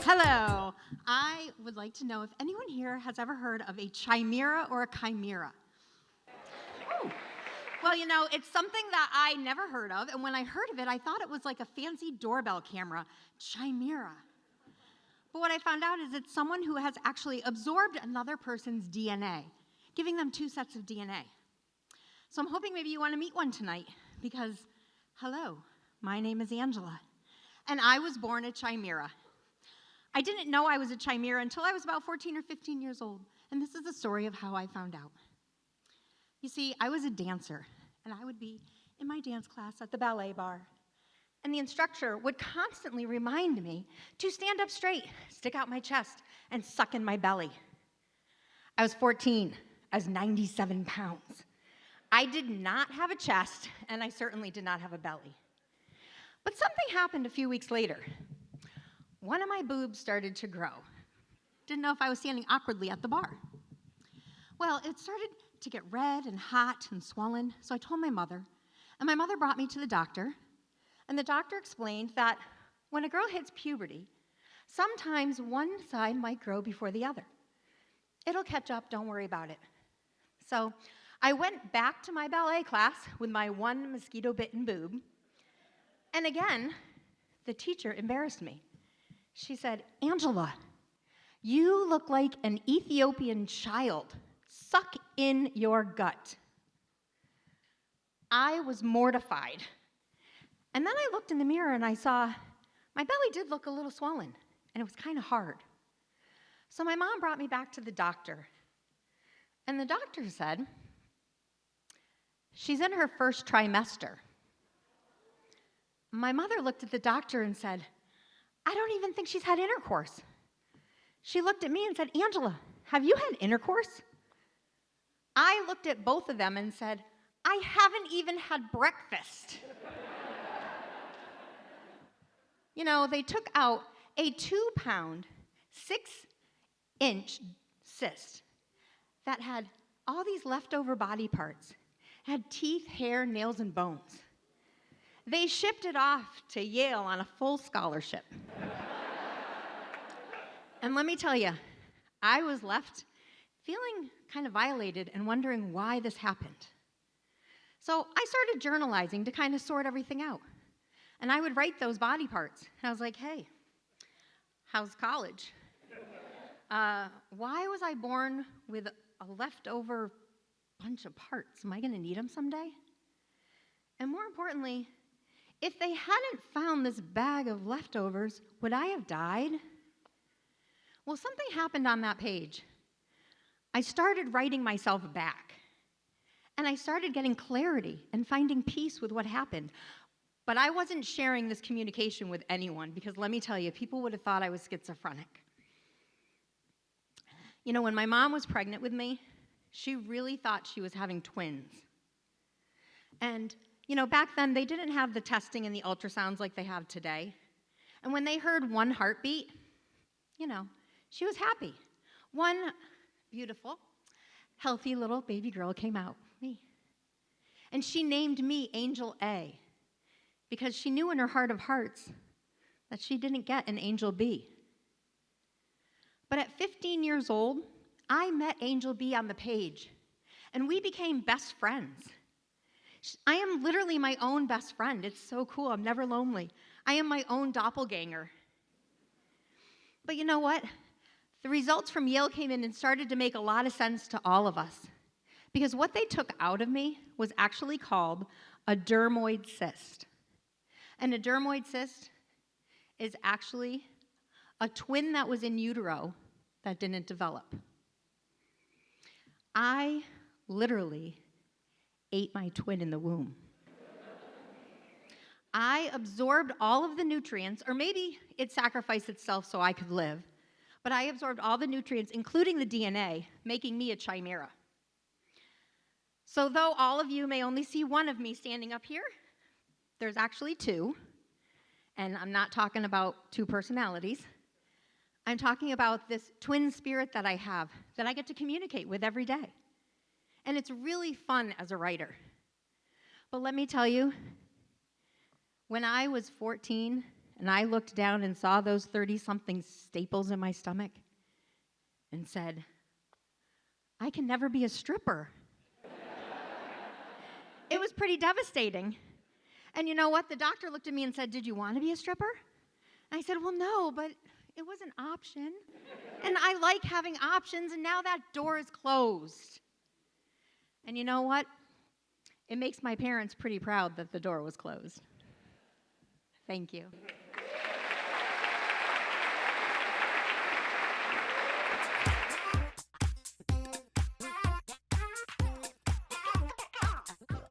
Hello. I would like to know if anyone here has ever heard of a chimera or a chimera. Oh. Well, it's something that I never heard of, and when I heard of it, I thought it was like a fancy doorbell camera, chimera. But what I found out is it's someone who has actually absorbed another person's DNA, giving them two sets of DNA. So I'm hoping maybe you want to meet one tonight, because, hello, my name is Angela, and I was born a chimera. I didn't know I was a chimera until I was about 14 or 15 years old, and this is the story of how I found out. You see, I was a dancer, and I would be in my dance class at the ballet bar, and the instructor would constantly remind me to stand up straight, stick out my chest, and suck in my belly. I was 14. I was 97 pounds. I did not have a chest, and I certainly did not have a belly. But something happened a few weeks later. One of my boobs started to grow. Didn't know if I was standing awkwardly at the bar. Well, it started to get red and hot and swollen, so I told my mother, and my mother brought me to the doctor, and the doctor explained that when a girl hits puberty, sometimes one side might grow before the other. It'll catch up, don't worry about it. So I went back to my ballet class with my one mosquito-bitten boob, and again, the teacher embarrassed me. She said, "Angela, you look like an Ethiopian child. Suck in your gut." I was mortified. And then I looked in the mirror and I saw my belly did look a little swollen, and it was kind of hard. So my mom brought me back to the doctor. And the doctor said, "She's in her first trimester." My mother looked at the doctor and said, "I don't even think she's had intercourse." She looked at me and said, "Angela, have you had intercourse?" I looked at both of them and said, "I haven't even had breakfast." They took out a 2-pound, 6-inch cyst that had all these leftover body parts, had teeth, hair, nails, and bones. They shipped it off to Yale on a full scholarship. And let me tell you, I was left feeling kind of violated and wondering why this happened. So I started journalizing to kind of sort everything out. And I would write those body parts. And I was like, "Hey, how's college? Why was I born with a leftover bunch of parts? Am I going to need them someday? And more importantly, if they hadn't found this bag of leftovers, would I have died?" Well, something happened on that page. I started writing myself back, and I started getting clarity and finding peace with what happened. But I wasn't sharing this communication with anyone, because let me tell you, people would have thought I was schizophrenic. When my mom was pregnant with me, she really thought she was having twins. And back then, they didn't have the testing and the ultrasounds like they have today. And when they heard one heartbeat, she was happy. One beautiful, healthy little baby girl came out, me. And she named me Angel A, because she knew in her heart of hearts that she didn't get an Angel B. But at 15 years old, I met Angel B on the page, and we became best friends. I am literally my own best friend. It's so cool. I'm never lonely. I am my own doppelganger. But you know what? The results from Yale came in and started to make a lot of sense to all of us, because what they took out of me was actually called a dermoid cyst. And a dermoid cyst is actually a twin that was in utero that didn't develop. I literally ate my twin in the womb. I absorbed all of the nutrients, or maybe it sacrificed itself so I could live, but I absorbed all the nutrients, including the DNA, making me a chimera. So though all of you may only see one of me standing up here, there's actually two, and I'm not talking about two personalities. I'm talking about this twin spirit that I have, that I get to communicate with every day. And it's really fun as a writer. But let me tell you, when I was 14 And I looked down and saw those 30-something staples in my stomach and said, I can never be a stripper. It was pretty devastating. And you know what? The doctor looked at me and said, did you want to be a stripper? And I said, well, no, but it was an option. And I like having options, and now that door is closed. And you know what? It makes my parents pretty proud that the door was closed. Thank you.